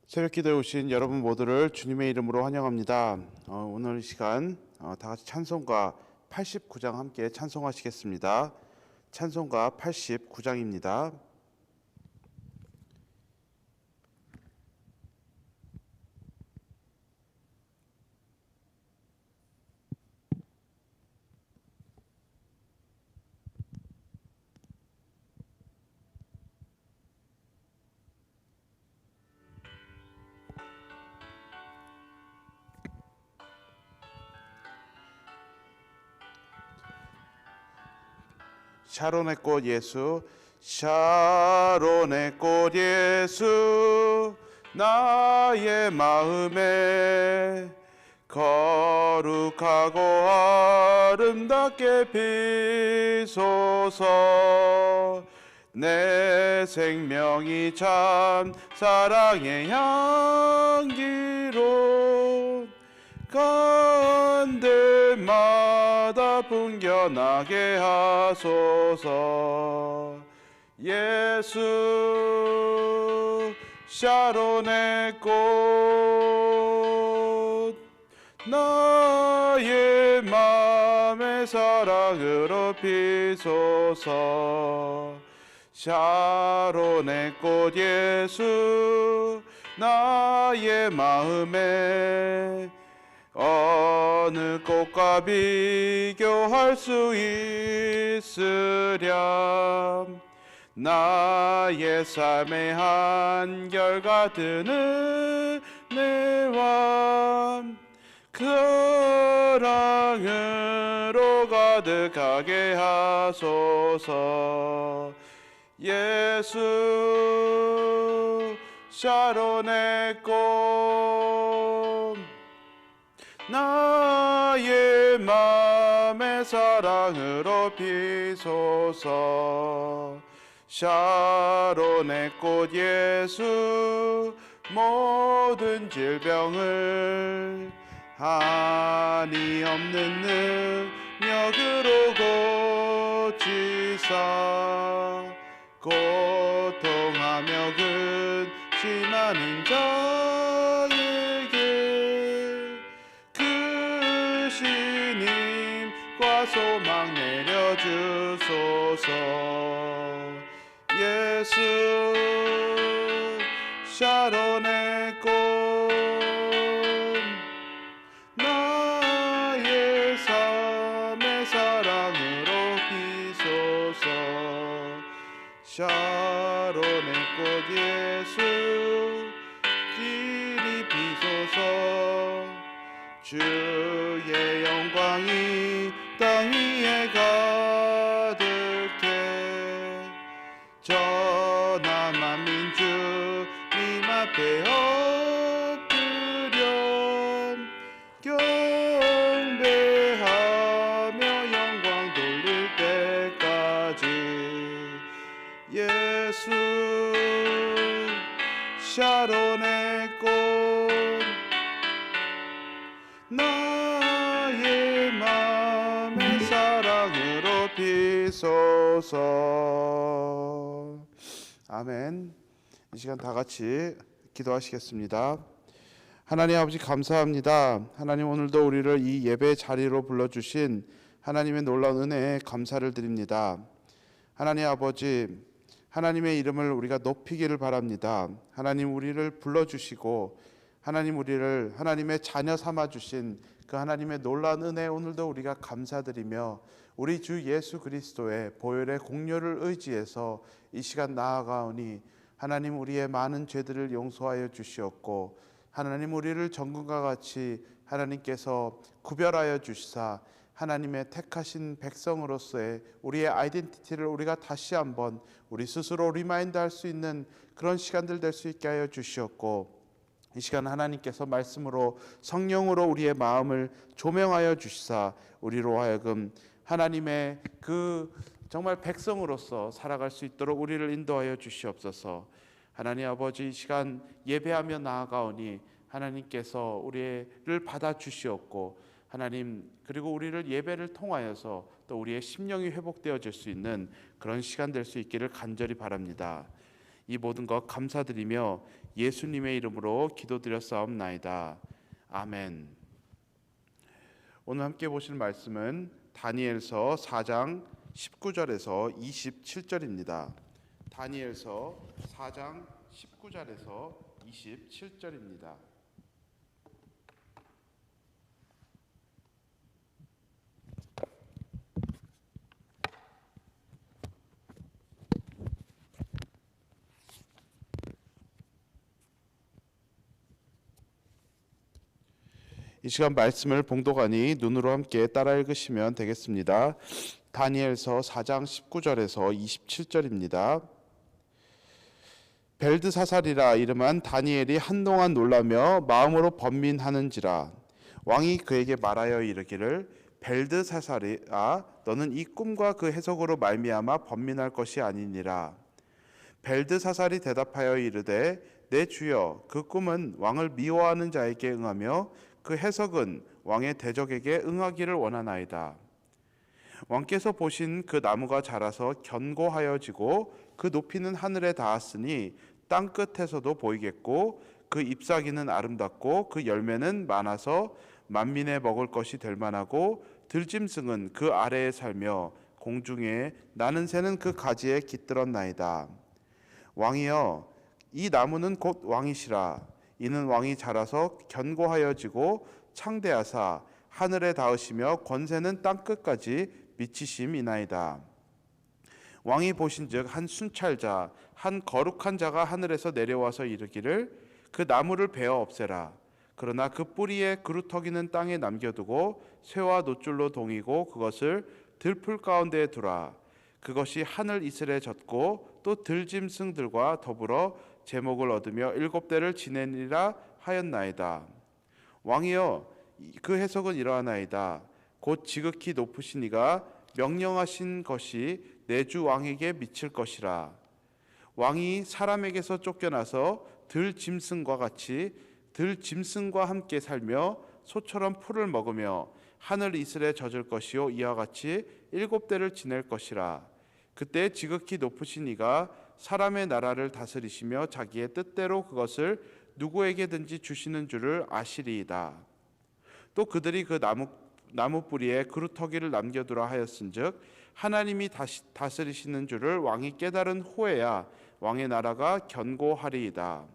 새벽 기도에 오신 여러분 모두를 주님의 이름으로 환영합니다. 오늘 이 시간 다 같이 찬송가 89장 함께 찬송하시겠습니다. 찬송가 89장입니다. 샤론의 꽃 예수, 샤론의 꽃 예수, 나의 마음에 거룩하고 아름답게 비소서. 내 생명이 참 사랑의 향기로 간들마다 풍겨나게 하소서. 예수 샤론의 꽃, 나의 맘의 사랑으로 피소서. 샤론의 꽃 예수, 나의 마음에 어느 꽃과 비교할 수 있으랴. 나의 삶의 한결같은 은혜와 사랑으로 가득하게 하소서. 예수 샤론의 꽃, 나의 맘의 사랑으로 피소서. 샤론의 꽃 예수, 모든 질병을 한이 없는 능력으로 고치사, 고통하며 근심하는 자에게 크신 힘과 소망 내려주소서. 예수 샤론의 꽃, 나의 삶의 사랑으로 피소서. 샤론의 꽃 예수, 길이 비소서. 주의 영광이 땅 위에 가득해 전함한 민주님 앞에 엎드려 경배하며 영광 돌릴 때까지. 예수 샤론의 꽃, 나의 맘의 사랑으로 피소서. 아멘. 이 시간 다 같이 기도하시겠습니다. 하나님 아버지 감사합니다. 하나님 오늘도 우리를 이 예배 자리로 불러주신 하나님의 놀라운 은혜에 감사를 드립니다. 하나님 아버지, 하나님의 이름을 우리가 높이기를 바랍니다. 하나님 우리를 불러주시고 하나님 우리를 하나님의 자녀 삼아주신 그 하나님의 놀라운 은혜, 오늘도 우리가 감사드리며 우리 주 예수 그리스도의 보혈의 공로를 의지해서 이 시간 나아가오니 하나님 우리의 많은 죄들을 용서하여 주시옵고 하나님 우리를 정금과 같이 하나님께서 구별하여 주시사 하나님의 택하신 백성으로서의 우리의 아이덴티티를 우리가 다시 한번 우리 스스로 리마인드 할 수 있는 그런 시간들 될 수 있게 하여 주시옵고, 이 시간 하나님께서 말씀으로 성령으로 우리의 마음을 조명하여 주시사 우리로 하여금 하나님의 그 정말 백성으로서 살아갈 수 있도록 우리를 인도하여 주시옵소서. 하나님 아버지, 이 시간 예배하며 나아가오니 하나님께서 우리를 받아주시옵고 하나님, 그리고 우리를 예배를 통하여서 또 우리의 심령이 회복되어질 수 있는 그런 시간 될 수 있기를 간절히 바랍니다. 이 모든 것 감사드리며 예수님의 이름으로 기도드렸사옵나이다. 아멘. 오늘 함께 보실 말씀은 다니엘서 4장 19절에서 27절입니다. 다니엘서 4장 19절에서 27절입니다. 이 시간 말씀을 봉독하니 눈으로 함께 따라 읽으시면 되겠습니다. 다니엘서 4장 19절에서 27절입니다. 벨드사살이라 이름한 다니엘이 한동안 놀라며 마음으로 번민하는지라 왕이 그에게 말하여 이르기를 벨드사살아 너는 이 꿈과 그 해석으로 말미암아 번민할 것이 아니니라. 벨드사살이 대답하여 이르되 내 주여 그 꿈은 왕을 미워하는 자에게 응하며 그 해석은 왕의 대적에게 응하기를 원하나이다. 왕께서 보신 그 나무가 자라서 견고하여지고 그 높이는 하늘에 닿았으니 땅 끝에서도 보이겠고 그 잎사귀는 아름답고 그 열매는 많아서 만민의 먹을 것이 될 만하고 들짐승은 그 아래에 살며 공중에 나는 새는 그 가지에 깃들었나이다. 왕이여 이 나무는 곧 왕이시라. 이는 왕이 자라서 견고하여지고 창대하사 하늘에 닿으시며 권세는 땅 끝까지 미치심이나이다. 왕이 보신즉 한 순찰자 한 거룩한 자가 하늘에서 내려와서 이르기를 그 나무를 베어 없애라. 그러나 그 뿌리에 그루터기는 땅에 남겨두고 쇠와 노줄로 동이고 그것을 들풀 가운데에 두라. 그것이 하늘 이슬에 젖고 또 들짐승들과 더불어 제목을 얻으며 7대를 지내리라 하였나이다. 왕이여 그 해석은 이러하나이다. 곧 지극히 높으신 이가 명령하신 것이 내 주 왕에게 미칠 것이라. 왕이 사람에게서 쫓겨나서 들짐승과 같이 들짐승과 함께 살며 소처럼 풀을 먹으며 하늘 이슬에 젖을 것이요 이와 같이 7대를 지낼 것이라. 그때 지극히 높으신 이가 사람의 나라를 다스리시며 자기의 뜻대로 그것을 누구에게든지 주시는 줄을 아시리이다. 또 그들이 그 나무 뿌리에 그루터기를 남겨두라 하였은즉 하나님이 다스리시는 줄을 왕이 깨달은 후에야 왕의 나라가 견고하리이다.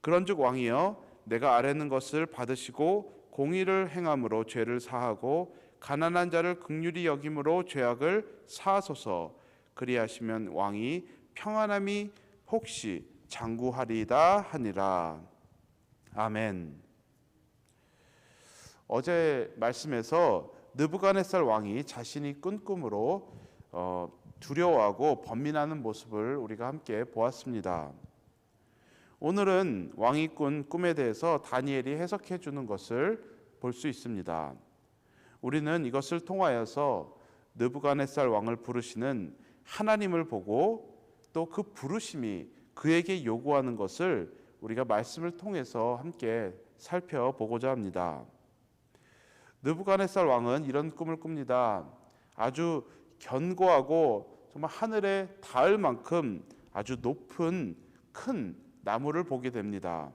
그런즉 왕이여 내가 아뢰는 것을 받으시고 공의를 행함으로 죄를 사하고 가난한 자를 긍휼히 여김으로 죄악을 사하소서. 그리하시면 왕이 평안함이 혹시 장구하리이다 하니라. 아멘. 어제 말씀에서 느부갓네살 왕이 자신이 꾼 꿈으로 두려워하고 번민하는 모습을 우리가 함께 보았습니다. 오늘은 왕이 꾼 꿈에 대해서 다니엘이 해석해 주는 것을 볼 수 있습니다. 우리는 이것을 통하여서 느부갓네살 왕을 부르시는 하나님을 보고 또 그 부르심이 그에게 요구하는 것을 우리가 말씀을 통해서 함께 살펴보고자 합니다. 느부갓네살 왕은 이런 꿈을 꿉니다. 아주 견고하고 정말 하늘에 닿을 만큼 아주 높은 큰 나무를 보게 됩니다.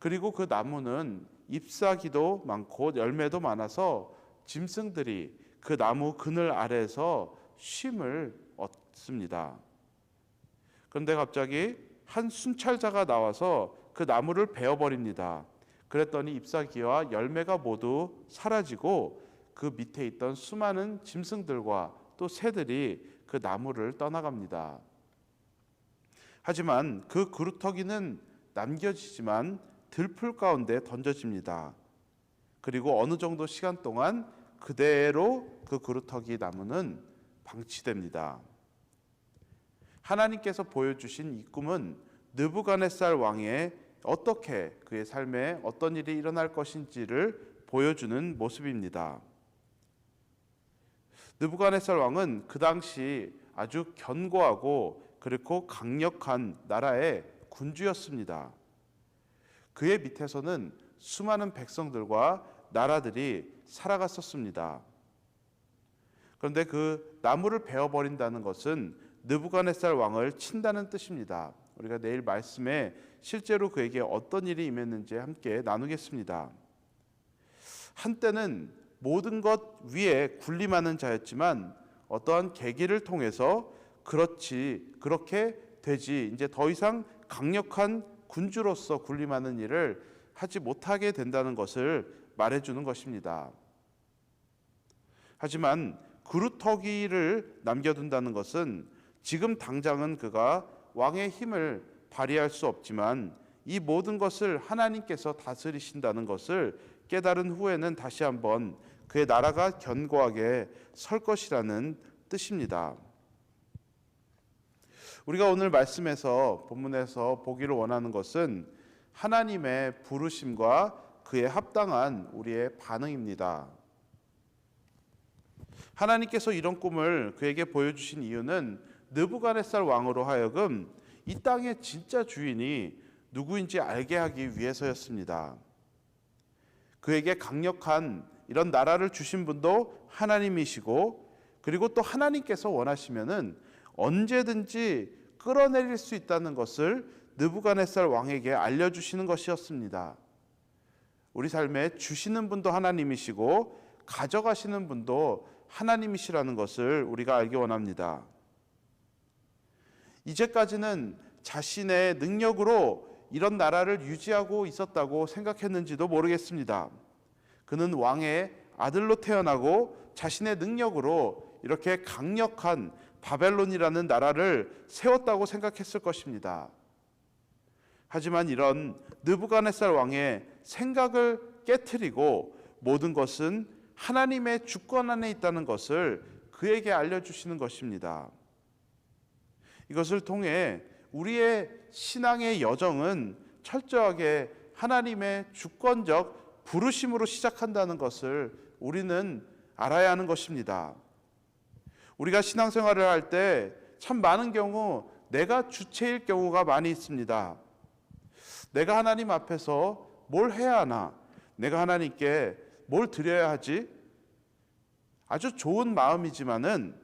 그리고 그 나무는 잎사귀도 많고 열매도 많아서 짐승들이 그 나무 그늘 아래에서 쉼을 얻습니다. 그런데 갑자기 한 순찰자가 나와서 그 나무를 베어버립니다. 그랬더니 잎사귀와 열매가 모두 사라지고 그 밑에 있던 수많은 짐승들과 또 새들이 그 나무를 떠나갑니다. 하지만 그 그루터기는 남겨지지만 들풀 가운데 던져집니다. 그리고 어느 정도 시간 동안 그대로 그 그루터기 나무는 방치됩니다. 하나님께서 보여주신 이 꿈은 느부갓네살 왕의 어떻게 그의 삶에 어떤 일이 일어날 것인지를 보여주는 모습입니다. 느부갓네살 왕은 그 당시 아주 견고하고 그리고 강력한 나라의 군주였습니다. 그의 밑에서는 수많은 백성들과 나라들이 살아갔었습니다. 그런데 그 나무를 베어버린다는 것은 느부갓네살 왕을 친다는 뜻입니다. 우리가 내일 말씀에 실제로 그에게 어떤 일이 임했는지 함께 나누겠습니다. 한때는 모든 것 위에 군림하는 자였지만 어떠한 계기를 통해서 그렇게 되지 이제 더 이상 강력한 군주로서 군림하는 일을 하지 못하게 된다는 것을 말해주는 것입니다. 하지만 그루터기를 남겨둔다는 것은 지금 당장은 그가 왕의 힘을 발휘할 수 없지만 이 모든 것을 하나님께서 다스리신다는 것을 깨달은 후에는 다시 한번 그의 나라가 견고하게 설 것이라는 뜻입니다. 우리가 오늘 말씀에서 본문에서 보기를 원하는 것은 하나님의 부르심과 그에 합당한 우리의 반응입니다. 하나님께서 이런 꿈을 그에게 보여주신 이유는 느부갓네살 왕으로 하여금 이 땅의 진짜 주인이 누구인지 알게 하기 위해서였습니다. 그에게 강력한 이런 나라를 주신 분도 하나님이시고, 그리고 또 하나님께서 원하시면은 언제든지 끌어내릴 수 있다는 것을 느부갓네살 왕에게 알려주시는 것이었습니다. 우리 삶에 주시는 분도 하나님이시고 가져가시는 분도 하나님이시라는 것을 우리가 알기 원합니다. 이제까지는 자신의 능력으로 이런 나라를 유지하고 있었다고 생각했는지도 모르겠습니다. 그는 왕의 아들로 태어나고 자신의 능력으로 이렇게 강력한 바벨론이라는 나라를 세웠다고 생각했을 것입니다. 하지만 이런 느부갓네살 왕의 생각을 깨트리고 모든 것은 하나님의 주권 안에 있다는 것을 그에게 알려주시는 것입니다. 이것을 통해 우리의 신앙의 여정은 철저하게 하나님의 주권적 부르심으로 시작한다는 것을 우리는 알아야 하는 것입니다. 우리가 신앙생활을 할 때 참 많은 경우 내가 주체일 경우가 많이 있습니다. 내가 하나님 앞에서 뭘 해야 하나? 내가 하나님께 뭘 드려야 하지? 아주 좋은 마음이지만은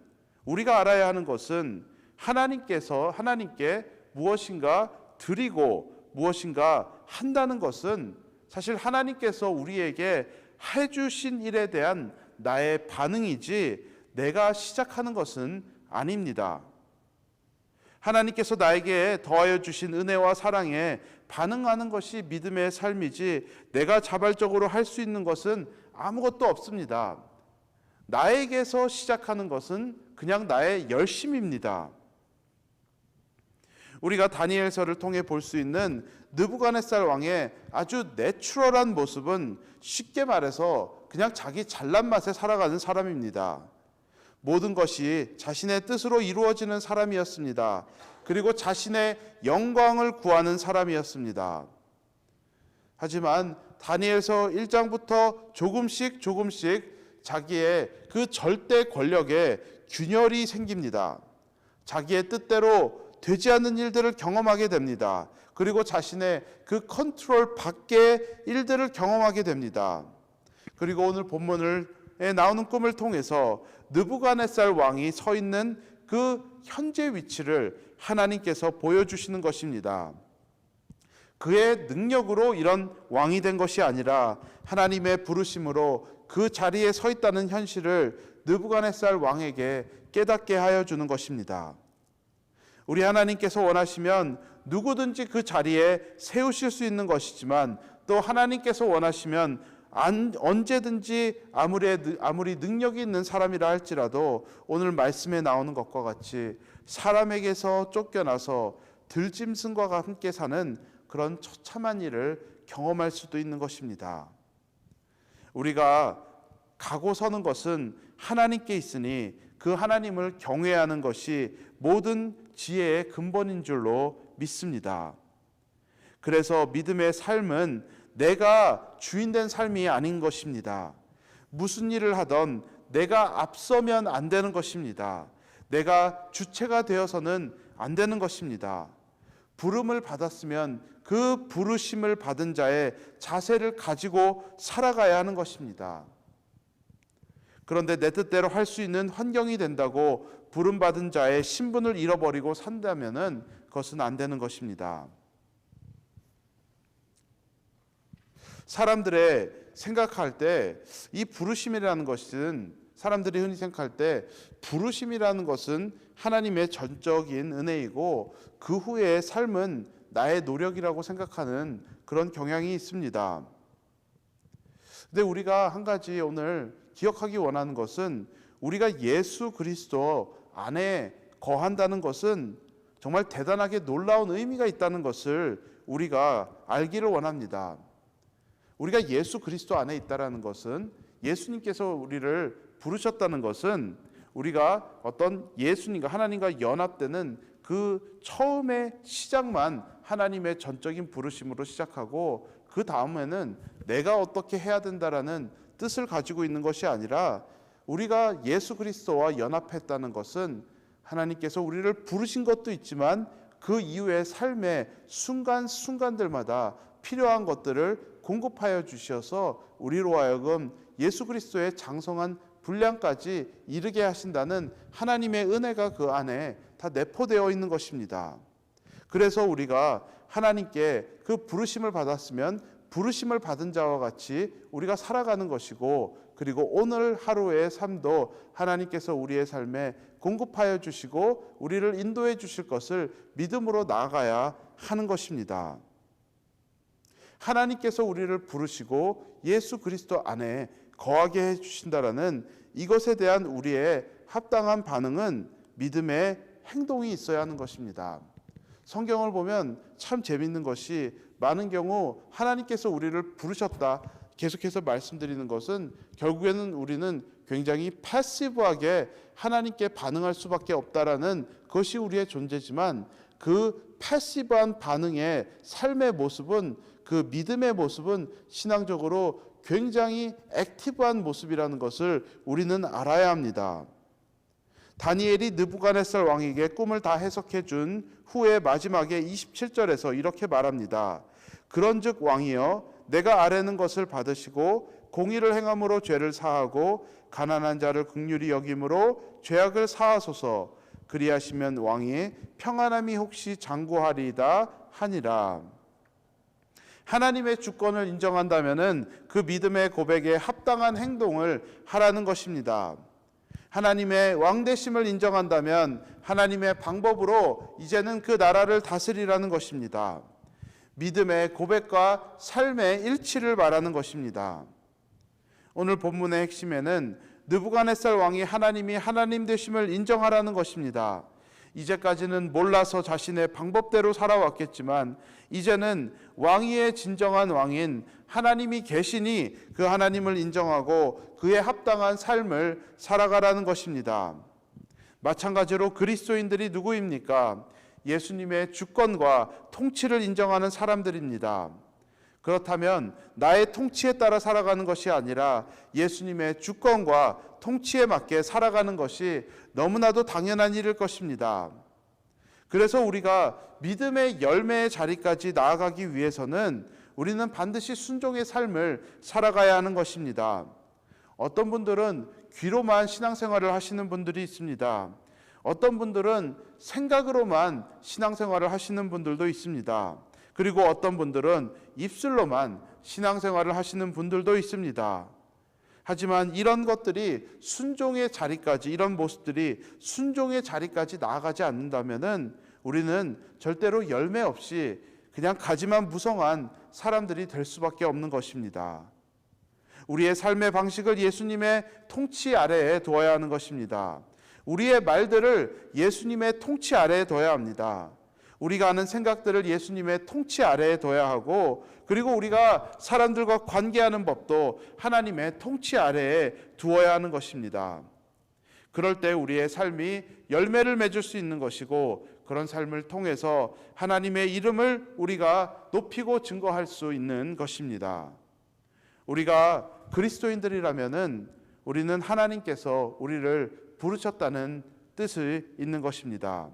우리가 알아야 하는 것은 하나님께 무엇인가 드리고 무엇인가 한다는 것은 사실 하나님께서 우리에게 해주신 일에 대한 나의 반응이지 내가 시작하는 것은 아닙니다. 하나님께서 나에게 더하여 주신 은혜와 사랑에 반응하는 것이 믿음의 삶이지 내가 자발적으로 할 수 있는 것은 아무것도 없습니다. 나에게서 시작하는 것은 그냥 나의 열심입니다. 우리가 다니엘서를 통해 볼 수 있는 느부갓네살 왕의 아주 내추럴한 모습은 쉽게 말해서 그냥 자기 잘난 맛에 살아가는 사람입니다. 모든 것이 자신의 뜻으로 이루어지는 사람이었습니다. 그리고 자신의 영광을 구하는 사람이었습니다. 하지만 다니엘서 1장부터 조금씩 자기의 그 절대 권력에 균열이 생깁니다. 자기의 뜻대로 되지 않는 일들을 경험하게 됩니다. 그리고 자신의 그 컨트롤 밖의 일들을 경험하게 됩니다. 그리고 오늘 본문에 나오는 꿈을 통해서 느부갓네살 왕이 서 있는 그 현재 위치를 하나님께서 보여주시는 것입니다. 그의 능력으로 이런 왕이 된 것이 아니라 하나님의 부르심으로 그 자리에 서 있다는 현실을 느부갓네살 왕에게 깨닫게 하여 주는 것입니다. 우리 하나님께서 원하시면 누구든지 그 자리에 세우실 수 있는 것이지만 또 하나님께서 원하시면 언제든지 아무리 능력이 있는 사람이라 할지라도 오늘 말씀에 나오는 것과 같이 사람에게서 쫓겨나서 들짐승과 함께 사는 그런 처참한 일을 경험할 수도 있는 것입니다. 우리가 가고 서는 것은 하나님께 있으니 그 하나님을 경외하는 것이 모든 지혜의 근본인 줄로 믿습니다. 그래서 믿음의 삶은 내가 주인된 삶이 아닌 것입니다. 무슨 일을 하던 내가 앞서면 안 되는 것입니다. 내가 주체가 되어서는 안 되는 것입니다. 부름을 받았으면 그 부르심을 받은 자의 자세를 가지고 살아가야 하는 것입니다. 그런데 내 뜻대로 할 수 있는 환경이 된다고 부름받은 자의 신분을 잃어버리고 산다면은 그것은 안 되는 것입니다. 사람들의 생각할 때 이 부르심이라는 것은, 사람들이 흔히 생각할 때 부르심이라는 것은 하나님의 전적인 은혜이고 그 후의 삶은 나의 노력이라고 생각하는 그런 경향이 있습니다. 근데 우리가 한 가지 오늘 기억하기 원하는 것은, 우리가 예수 그리스도 안에 거한다는 것은 정말 대단하게 놀라운 의미가 있다는 것을 우리가 알기를 원합니다. 우리가 예수 그리스도 안에 있다라는 것은, 예수님께서 우리를 부르셨다는 것은, 우리가 어떤 예수님과 하나님과 연합되는 그 처음의 시작만 하나님의 전적인 부르심으로 시작하고 그 다음에는 내가 어떻게 해야 된다라는 뜻을 가지고 있는 것이 아니라, 우리가 예수 그리스도와 연합했다는 것은 하나님께서 우리를 부르신 것도 있지만 그 이후의 삶의 순간순간들마다 필요한 것들을 공급하여 주셔서 우리로 하여금 예수 그리스도의 장성한 분량까지 이르게 하신다는 하나님의 은혜가 그 안에 다 내포되어 있는 것입니다. 그래서 우리가 하나님께 그 부르심을 받았으면 부르심을 받은 자와 같이 우리가 살아가는 것이고, 그리고 오늘 하루의 삶도 하나님께서 우리의 삶에 공급하여 주시고 우리를 인도해 주실 것을 믿음으로 나아가야 하는 것입니다. 하나님께서 우리를 부르시고 예수 그리스도 안에 거하게 해 주신다라는 이것에 대한 우리의 합당한 반응은 믿음의 행동이 있어야 하는 것입니다. 성경을 보면 참 재밌는 것이, 많은 경우 하나님께서 우리를 부르셨다 계속해서 말씀드리는 것은 결국에는 우리는 굉장히 패시브하게 하나님께 반응할 수밖에 없다라는 것이 우리의 존재지만, 그 패시브한 반응의 삶의 모습은, 그 믿음의 모습은 신앙적으로 굉장히 액티브한 모습이라는 것을 우리는 알아야 합니다. 다니엘이 느부갓네살 왕에게 꿈을 다 해석해 준 후에 마지막에 27절에서 이렇게 말합니다. 그런즉 왕이여, 내가 아뢰는 것을 받으시고 공의를 행함으로 죄를 사하고 가난한 자를 긍휼히 여김으로 죄악을 사하소서. 그리하시면 왕이 평안함이 혹시 장구하리이다 하니라. 하나님의 주권을 인정한다면은 그 믿음의 고백에 합당한 행동을 하라는 것입니다. 하나님의 왕되심을 인정한다면 하나님의 방법으로 이제는 그 나라를 다스리라는 것입니다. 믿음의 고백과 삶의 일치를 말하는 것입니다. 오늘 본문의 핵심에는 느부갓네살 왕이 하나님이 하나님 되심을 인정하라는 것입니다. 이제까지는 몰라서 자신의 방법대로 살아왔겠지만 이제는 왕위의 진정한 왕인 하나님이 계시니 그 하나님을 인정하고 그에 합당한 삶을 살아가라는 것입니다. 마찬가지로 그리스도인들이 누구입니까? 예수님의 주권과 통치를 인정하는 사람들입니다. 그렇다면 나의 통치에 따라 살아가는 것이 아니라 예수님의 주권과 통치에 맞게 살아가는 것이 너무나도 당연한 일일 것입니다. 그래서 우리가 믿음의 열매의 자리까지 나아가기 위해서는 우리는 반드시 순종의 삶을 살아가야 하는 것입니다. 어떤 분들은 귀로만 신앙생활을 하시는 분들이 있습니다. 어떤 분들은 생각으로만 신앙생활을 하시는 분들도 있습니다. 그리고 어떤 분들은 입술로만 신앙생활을 하시는 분들도 있습니다. 하지만 이런 것들이 순종의 자리까지, 이런 모습들이 순종의 자리까지 나아가지 않는다면은 우리는 절대로 열매 없이 그냥 가지만 무성한 사람들이 될 수밖에 없는 것입니다. 우리의 삶의 방식을 예수님의 통치 아래에 두어야 하는 것입니다. 우리의 말들을 예수님의 통치 아래에 둬야 합니다. 우리가 하는 생각들을 예수님의 통치 아래에 둬야 하고, 그리고 우리가 사람들과 관계하는 법도 하나님의 통치 아래에 두어야 하는 것입니다. 그럴 때 우리의 삶이 열매를 맺을 수 있는 것이고, 그런 삶을 통해서 하나님의 이름을 우리가 높이고 증거할 수 있는 것입니다. 우리가 그리스도인들이라면은 우리는 하나님께서 우리를 부르셨다는 뜻이 있는 것입니다.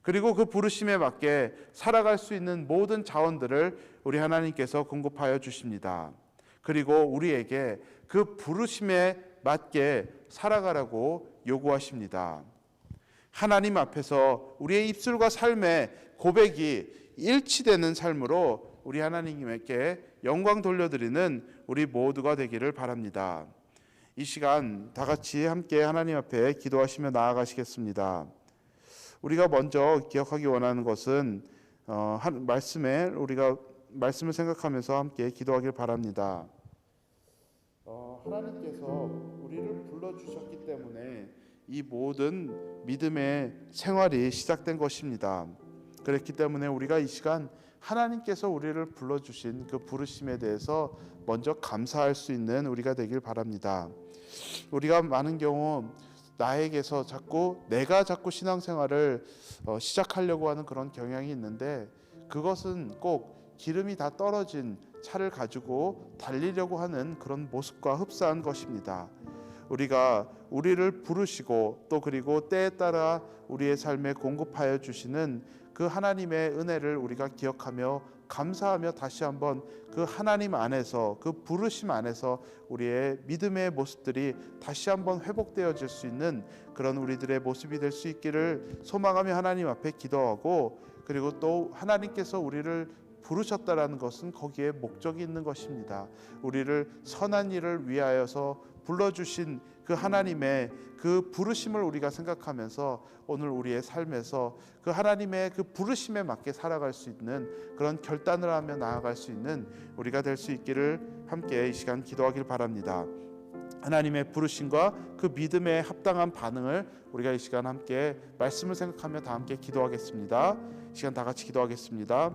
그리고 그 부르심에 맞게 살아갈 수 있는 모든 자원들을 우리 하나님께서 공급하여 주십니다. 그리고 우리에게 그 부르심에 맞게 살아가라고 요구하십니다. 하나님 앞에서 우리의 입술과 삶의 고백이 일치되는 삶으로 우리 하나님께 영광 돌려드리는 우리 모두가 되기를 바랍니다. 이 시간 다 같이 함께 하나님 앞에 기도하시며 나아가시겠습니다. 우리가 먼저 기억하기 원하는 것은 우리가 말씀을 생각하면서 함께 기도하길 바랍니다. 하나님께서 우리를 불러주셨기 때문에 이 모든 믿음의 생활이 시작된 것입니다. 그렇기 때문에 우리가 이 시간 하나님께서 우리를 불러주신 그 부르심에 대해서 먼저 감사할 수 있는 우리가 되길 바랍니다. 우리가 많은 경우 나에게서 내가 자꾸 신앙생활을 시작하려고 하는 그런 경향이 있는데, 그것은 꼭 기름이 다 떨어진 차를 가지고 달리려고 하는 그런 모습과 흡사한 것입니다. 우리가 우리를 부르시고 또 그리고 때에 따라 우리의 삶에 공급하여 주시는 그 하나님의 은혜를 우리가 기억하며 감사하며 다시 한번 그 하나님 안에서, 그 부르심 안에서 우리의 믿음의 모습들이 다시 한번 회복되어질 수 있는 그런 우리들의 모습이 될 수 있기를 소망하며 하나님 앞에 기도하고, 그리고 또 하나님께서 우리를 부르셨다라는 것은 거기에 목적이 있는 것입니다. 우리를 선한 일을 위하여서 불러주신 그 하나님의 그 부르심을 우리가 생각하면서 오늘 우리의 삶에서 그 하나님의 그 부르심에 맞게 살아갈 수 있는 그런 결단을 하며 나아갈 수 있는 우리가 될 수 있기를 함께 이 시간 기도하길 바랍니다. 하나님의 부르심과 그 믿음에 합당한 반응을 우리가 이 시간 함께 말씀을 생각하며 다 함께 기도하겠습니다. 이 시간 다 같이 기도하겠습니다.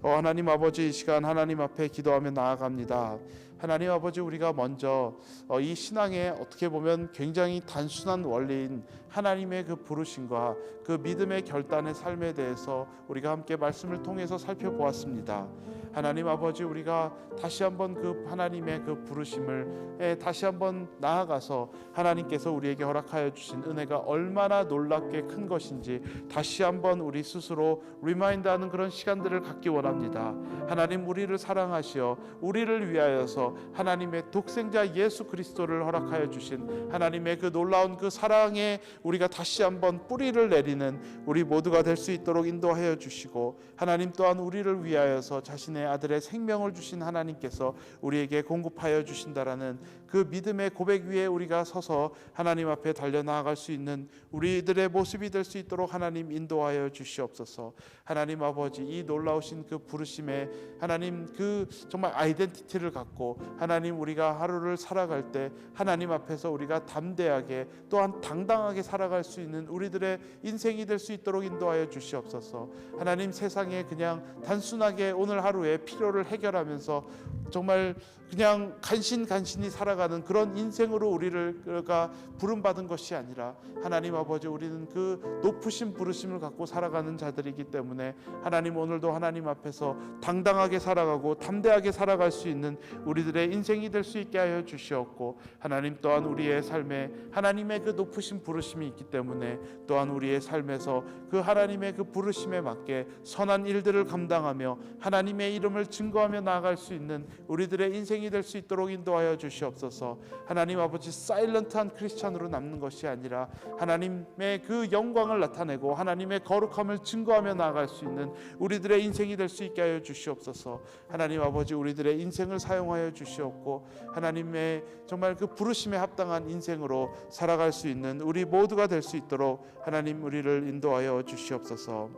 하나님 아버지, 이 시간 하나님 앞에 기도하며 나아갑니다. 하나님 아버지, 우리가 먼저 이 신앙의 어떻게 보면 굉장히 단순한 원리인 하나님의 그 부르심과 그 믿음의 결단의 삶에 대해서 우리가 함께 말씀을 통해서 살펴보았습니다. 하나님 아버지, 우리가 다시 한번 그 하나님의 그 부르심을 다시 한번 나아가서 하나님께서 우리에게 허락하여 주신 은혜가 얼마나 놀랍게 큰 것인지 다시 한번 우리 스스로 리마인드하는 그런 시간들을 갖기 원합니다. 하나님, 우리를 사랑하시어 우리를 위하여서 하나님의 독생자 예수 그리스도를 허락하여 주신 하나님의 그 놀라운 그 사랑에 우리가 다시 한번 뿌리를 내리는 우리 모두가 될 수 있도록 인도하여 주시고, 하나님 또한 우리를 위하여서 자신의 아들의 생명을 주신 하나님께서 우리에게 공급하여 주신다라는 그 믿음의 고백 위에 우리가 서서 하나님 앞에 달려나아갈 수 있는 우리들의 모습이 될 수 있도록 하나님 인도하여 주시옵소서. 하나님 아버지, 이 놀라우신 그 부르심에 하나님 그 정말 아이덴티티를 갖고 하나님 우리가 하루를 살아갈 때 하나님 앞에서 우리가 담대하게 또한 당당하게 살아갈 수 있는 우리들의 인생이 될 수 있도록 인도하여 주시옵소서. 하나님, 세상에 그냥 단순하게 오늘 하루의 필요를 해결하면서 정말 그냥 간신간신히 살아가는 그런 인생으로 우리가 부름받은 것이 아니라 하나님 아버지, 우리는 그 높으신 부르심을 갖고 살아가는 자들이기 때문에 하나님, 오늘도 하나님 앞에서 당당하게 살아가고 담대하게 살아갈 수 있는 우리들의 인생이 될 수 있게 하여 주시옵고, 하나님 또한 우리의 삶에 하나님의 그 높으신 부르심이 있기 때문에 또한 우리의 삶에서 그 하나님의 그 부르심에 맞게 선한 일들을 감당하며 하나님의 이름을 증거하며 나아갈 수 있는 우리들의 인생이 될 수 있도록 인도하여 주시옵소서. 하나님 아버지, 사일런트한 크리스찬으로 남는 것이 아니라 하나님의 그 영광을 나타내고 하나님의 거룩함을 증거하며 나아갈 수 있는 우리들의 인생이 될 수 있게 하여 주시옵소서. 하나님 아버지, 우리들의 인생을 사용하여 주시옵고 하나님의 정말 그 부르심에 합당한 인생으로 살아갈 수 있는 우리 모두가 될 수 있도록 하나님 우리를 인도하여 주시옵소서.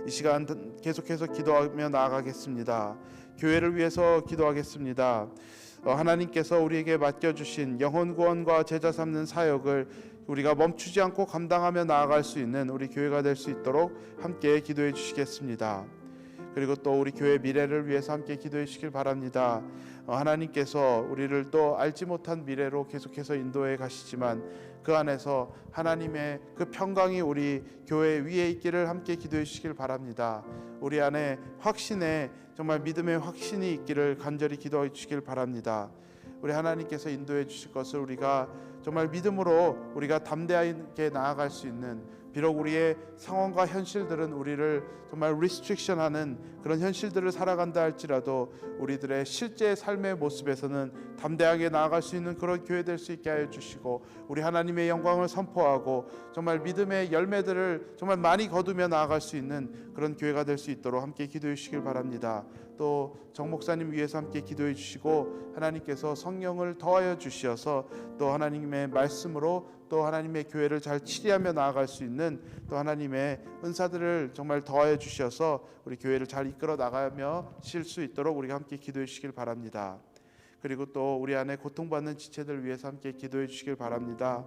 이 시간 계속해서 기도하며 나아가겠습니다. 교회를 위해서 기도하겠습니다. 하나님께서 우리에게 맡겨주신 영혼 구원과 제자 삼는 사역을 우리가 멈추지 않고 감당하며 나아갈 수 있는 우리 교회가 될 수 있도록 함께 기도해 주시겠습니다. 그리고 또 우리 교회 미래를 위해서 함께 기도해 주시길 바랍니다. 하나님께서 우리를 또 알지 못한 미래로 계속해서 인도해 가시지만 그 안에서 하나님의 그 평강이 우리 교회 위에 있기를 함께 기도해 주시길 바랍니다. 우리 안에 확신에 정말 믿음의 확신이 있기를 간절히 기도해 주시길 바랍니다. 우리 하나님께서 인도해 주실 것을 우리가 정말 믿음으로 우리가 담대하게 나아갈 수 있는 비록 우리의 상황과 현실들은 우리를 정말 리스트릭션하는 그런 현실들을 살아간다 할지라도 우리들의 실제 삶의 모습에서는 담대하게 나아갈 수 있는 그런 교회 될 수 있게 하여 주시고, 우리 하나님의 영광을 선포하고 정말 믿음의 열매들을 정말 많이 거두며 나아갈 수 있는 그런 교회가 될 수 있도록 함께 기도해 주시길 바랍니다. 또 정 목사님 위해서 함께 기도해 주시고, 하나님께서 성령을 더하여 주시어서 또 하나님의 말씀으로 또 하나님의 교회를 잘 치리하며 나아갈 수 있는 또 하나님의 은사들을 정말 더하여 주셔서 우리 교회를 잘 이끌어 나가며 쉴 수 있도록 우리가 함께 기도해 주시길 바랍니다. 그리고 또 우리 안에 고통받는 지체들 위해서 함께 기도해 주시길 바랍니다.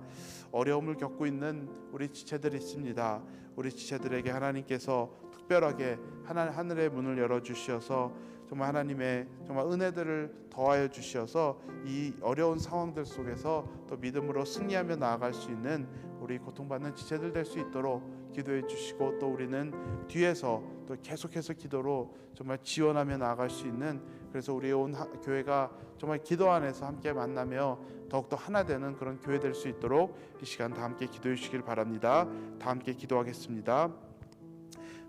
어려움을 겪고 있는 우리 지체들이 있습니다. 우리 지체들에게 하나님께서 특별하게 하늘의 문을 열어주셔서 정말 하나님의 정말 은혜들을 더하여 주셔서 이 어려운 상황들 속에서 또 믿음으로 승리하며 나아갈 수 있는 우리 고통받는 지체들 될 수 있도록 기도해 주시고, 또 우리는 뒤에서 또 계속해서 기도로 정말 지원하며 나아갈 수 있는, 그래서 우리 온 교회가 정말 기도 안에서 함께 만나며 더욱더 하나 되는 그런 교회 될 수 있도록 이 시간 다 함께 기도해 주시길 바랍니다. 다 함께 기도하겠습니다.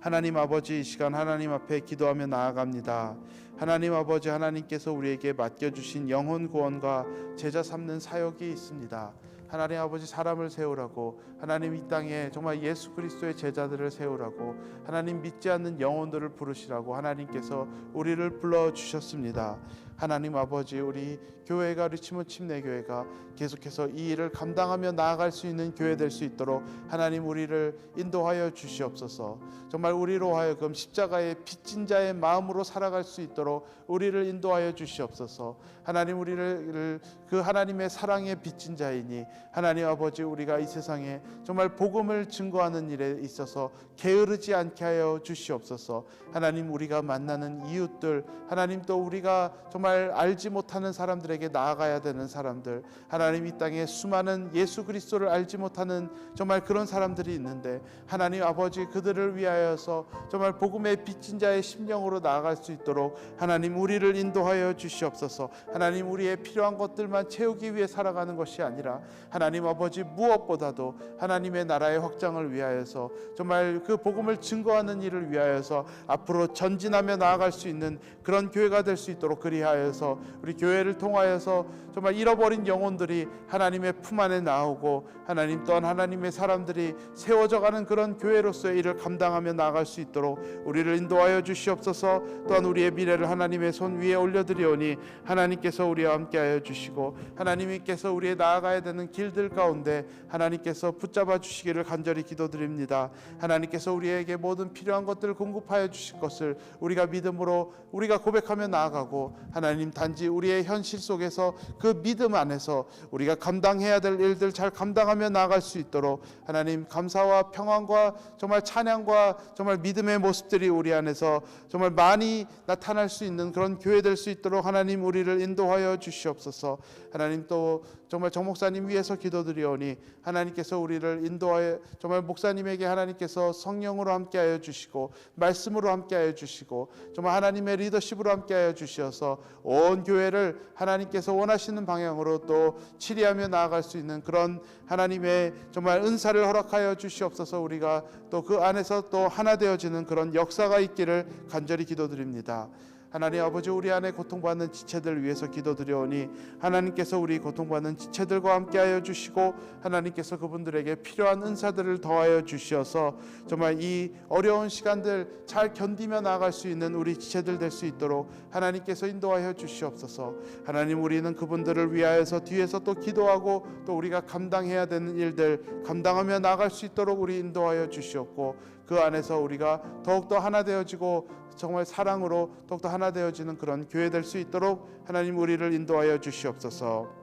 하나님 아버지, 이 시간 하나님 앞에 기도하며 나아갑니다. 하나님 아버지, 하나님께서 우리에게 맡겨주신 영혼 구원과 제자 삼는 사역이 있습니다. 하나님 아버지, 사람을 세우라고, 하나님 이 땅에 정말 예수 그리스도의 제자들을 세우라고, 하나님 믿지 않는 영혼들을 부르시라고 하나님께서 우리를 불러주셨습니다. 하나님 아버지, 우리 교회가 리치몬드 침례교회가 계속해서 이 일을 감당하며 나아갈 수 있는 교회 될 수 있도록 하나님 우리를 인도하여 주시옵소서. 정말 우리로 하여금 십자가의 빚진 자의 마음으로 살아갈 수 있도록 우리를 인도하여 주시옵소서. 하나님, 우리를 그 하나님의 사랑의 빚진 자이니 하나님 아버지, 우리가 이 세상에 정말 복음을 증거하는 일에 있어서 게으르지 않게 하여 주시옵소서. 하나님, 우리가 만나는 이웃들, 하나님 또 우리가 정말 알지 못하는 사람들에게 나아가야 되는 사람들, 하나님 이 땅에 수많은 예수 그리스도를 알지 못하는 정말 그런 사람들이 있는데 하나님 아버지, 그들을 위하여서 정말 복음의 빚진 자의 심령으로 나아갈 수 있도록 하나님 우리를 인도하여 주시옵소서. 하나님, 우리의 필요한 것들만 채우기 위해 살아가는 것이 아니라 하나님 아버지, 무엇보다도 하나님의 나라의 확장을 위하여서 정말 그 복음을 증거하는 일을 위하여서 앞으로 전진하며 나아갈 수 있는 그런 교회가 될 수 있도록 그리하여서 우리 교회를 통하여서 정말 잃어버린 영혼들이 하나님의 품 안에 나오고 하나님 또한 하나님의 사람들이 세워져 가는 그런 교회로서의 일을 감당하며 나아갈 수 있도록 우리를 인도하여 주시옵소서. 또한 우리의 미래를 하나님의 손 위에 올려드리오니 하나님께서 우리와 함께하여 주시고, 하나님께서 우리의 나아가야 되는 길들 가운데 하나님께서 붙잡아 주시기를 간절히 기도드립니다. 하나님께서 우리에게 모든 필요한 것들을 공급하여 주실 것을 우리가 믿음으로 우리가 고백하며 나아가고, 하나님 단지 우리의 현실 속에서 그 믿음 안에서 우리가 감당해야 될 일들 잘 감당하며 나아갈 수 있도록 하나님 감사와 평안과 정말 찬양과 정말 믿음의 모습들이 우리 안에서 정말 많이 나타날 수 있는 그런 교회 될 수 있도록 하나님 우리를 인도하여 주시옵소서. 하나님, 또 정말 정 목사님 위해서 기도드리오니 하나님께서 우리를 인도하여 정말 목사님에게 하나님께서 성령으로 함께하여 주시고 말씀으로 함께하여 주시고 정말 하나님의 리더십으로 함께하여 주셔서 온 교회를 하나님께서 원하시는 방향으로 또 치리하며 나아갈 수 있는 그런 하나님의 정말 은사를 허락하여 주시옵소서. 우리가 또 그 안에서 또 하나 되어지는 그런 역사가 있기를 간절히 기도드립니다. 하나님 아버지, 우리 안에 고통받는 지체들 위해서 기도드려오니 하나님께서 우리 고통받는 지체들과 함께하여 주시고 하나님께서 그분들에게 필요한 은사들을 더하여 주시어서 정말 이 어려운 시간들 잘 견디며 나아갈 수 있는 우리 지체들 될 수 있도록 하나님께서 인도하여 주시옵소서. 하나님, 우리는 그분들을 위하여서 뒤에서 또 기도하고 또 우리가 감당해야 되는 일들 감당하며 나아갈 수 있도록 우리 인도하여 주시옵고, 그 안에서 우리가 더욱더 하나 되어지고 정말 사랑으로 더욱더 하나 되어지는 그런 교회 될 수 있도록 하나님 우리를 인도하여 주시옵소서.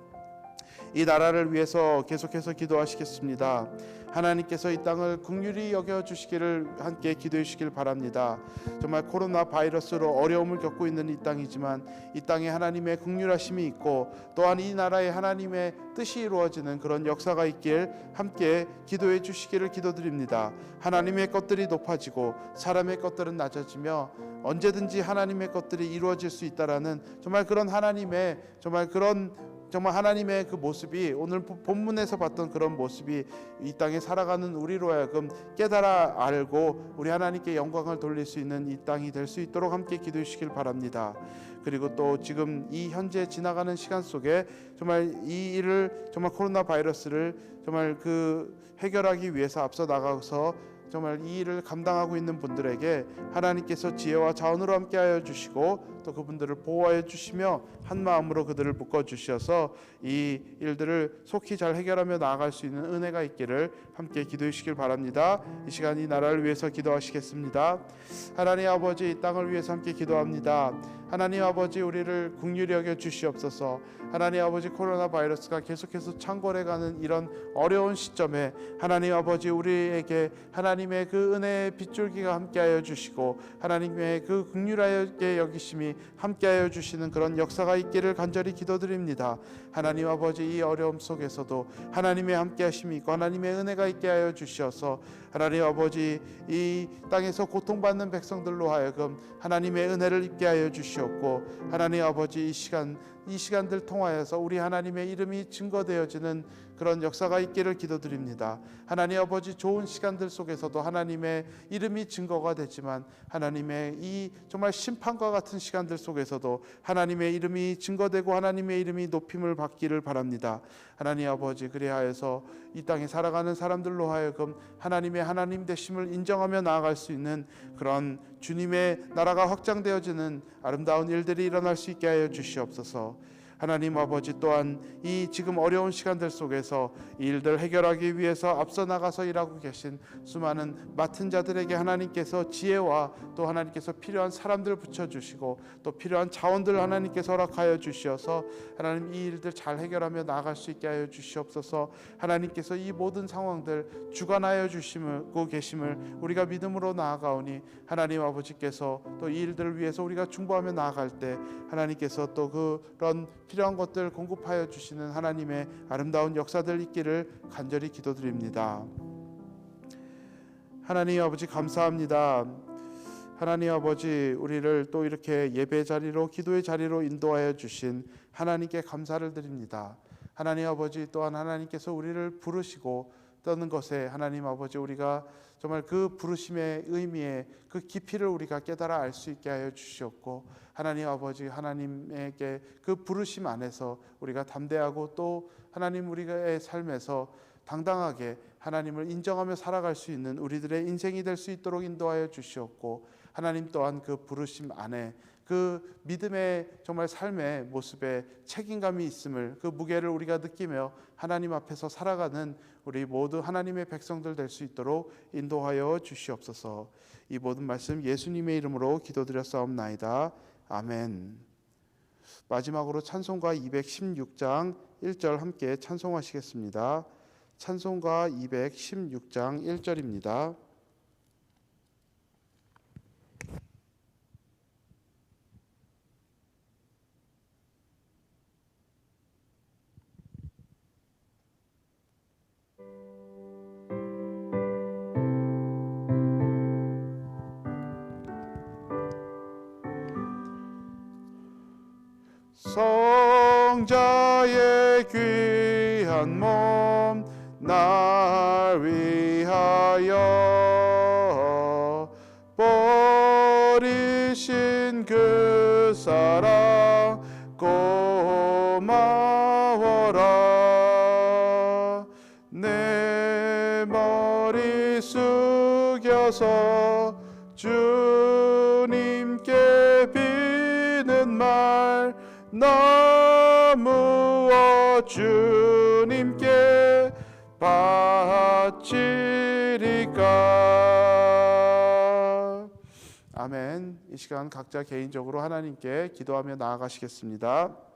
이 나라를 위해서 계속해서 기도하시겠습니다. 하나님께서 이 땅을 긍휼히 여겨주시기를 함께 기도해 주시길 바랍니다. 정말 코로나 바이러스로 어려움을 겪고 있는 이 땅이지만 이 땅에 하나님의 긍휼하심이 있고 또한 이 나라에 하나님의 뜻이 이루어지는 그런 역사가 있길 함께 기도해 주시기를 기도드립니다. 하나님의 것들이 높아지고 사람의 것들은 낮아지며 언제든지 하나님의 것들이 이루어질 수 있다라는 정말 그런 하나님의 정말 그런 정말 하나님의 그 모습이 오늘 본문에서 봤던 그런 모습이 이 땅에 살아가는 우리로 하여금 깨달아 알고 우리 하나님께 영광을 돌릴 수 있는 이 땅이 될 수 있도록 함께 기도해 주시길 바랍니다. 그리고 또 지금 이 현재 지나가는 시간 속에 정말 이 일을 정말 코로나 바이러스를 정말 그 해결하기 위해서 앞서 나가서 정말 이 일을 감당하고 있는 분들에게 하나님께서 지혜와 자원으로 함께하여 주시고 또 그분들을 보호하여 주시며 한 마음으로 그들을 묶어 주셔서 이 일들을 속히 잘 해결하며 나아갈 수 있는 은혜가 있기를 함께 기도해 주시길 바랍니다. 이 시간 이 나라를 위해서 기도하시겠습니다. 하나님 아버지, 이 땅을 위해서 함께 기도합니다. 하나님 아버지, 우리를 긍휼히 여겨 주시옵소서. 하나님 아버지, 코로나 바이러스가 계속해서 창궐해가는 이런 어려운 시점에 하나님 아버지, 우리에게 하나님의 그 은혜의 빗줄기가 함께하여 주시고 하나님의 그 긍휼하게 여기심이 함께하여 주시는 그런 역사가 있기를 간절히 기도드립니다. 하나님 아버지, 이 어려움 속에서도 하나님의 함께하심이 있고 하나님의 은혜가 있게 하여 주시어서 하나님 아버지, 이 땅에서 고통받는 백성들로 하여금 하나님의 은혜를 입게 하여 주시옵고 하나님 아버지, 이 시간들 통하여서 우리 하나님의 이름이 증거되어지는 그런 역사가 있기를 기도드립니다. 하나님 아버지, 좋은 시간들 속에서도 하나님의 이름이 증거가 되지만 하나님의 이 정말 심판과 같은 시간들 속에서도 하나님의 이름이 증거되고 하나님의 이름이 높임을 받기를 바랍니다. 하나님 아버지, 그리하여서 이 땅에 살아가는 사람들로 하여금 하나님의 하나님 되심을 인정하며 나아갈 수 있는 그런 주님의 나라가 확장되어지는 아름다운 일들이 일어날 수 있게 하여 주시옵소서. 하나님 아버지, 또한 이 지금 어려운 시간들 속에서 이 일들 해결하기 위해서 앞서 나가서 일하고 계신 수많은 맡은 자들에게 하나님께서 지혜와 또 하나님께서 필요한 사람들 붙여주시고 또 필요한 자원들 하나님께서 허락하여 주시어서 하나님 이 일들 잘 해결하며 나아갈 수 있게 하여 주시옵소서. 하나님께서 이 모든 상황들 주관하여 주시고 계심을 우리가 믿음으로 나아가오니 하나님 아버지께서 또 이 일들을 위해서 우리가 중보하며 나아갈 때 하나님께서 또 그런 필요한 것들 공급하여 주시는 하나님의 아름다운 역사들 있기를 간절히 기도드립니다. 하나님 아버지, 감사합니다. 하나님 아버지, 우리를 또 이렇게 예배 자리로, 기도의 자리로 인도하여 주신 하나님께 감사를 드립니다. 하나님 아버지, 또한 하나님께서 우리를 부르시고 떠는 것에 하나님 아버지, 우리가 정말 그 부르심의 의미에 그 깊이를 우리가 깨달아 알 수 있게 하여 주시옵고 하나님 아버지, 하나님에게 그 부르심 안에서 우리가 담대하고 또 하나님 우리의 삶에서 당당하게 하나님을 인정하며 살아갈 수 있는 우리들의 인생이 될 수 있도록 인도하여 주시옵고 하나님 또한 그 부르심 안에 그 믿음의 정말 삶의 모습에 책임감이 있음을, 그 무게를 우리가 느끼며 하나님 앞에서 살아가는 우리 모두 하나님의 백성들 될 수 있도록 인도하여 주시옵소서. 이 모든 말씀 예수님의 이름으로 기도드렸사옵나이다. 아멘. 마지막으로 찬송가 216장 1절 함께 찬송하시겠습니다. 찬송가 216장 1절입니다. 성자의 귀한 몸 날 위하여 버리신 그 사랑 고마워라. 내 머리 숙여서 주님께 비는 말 나무어 주님께 바치리까. 아멘. 이 시간 각자 개인적으로 하나님께 기도하며 나아가시겠습니다.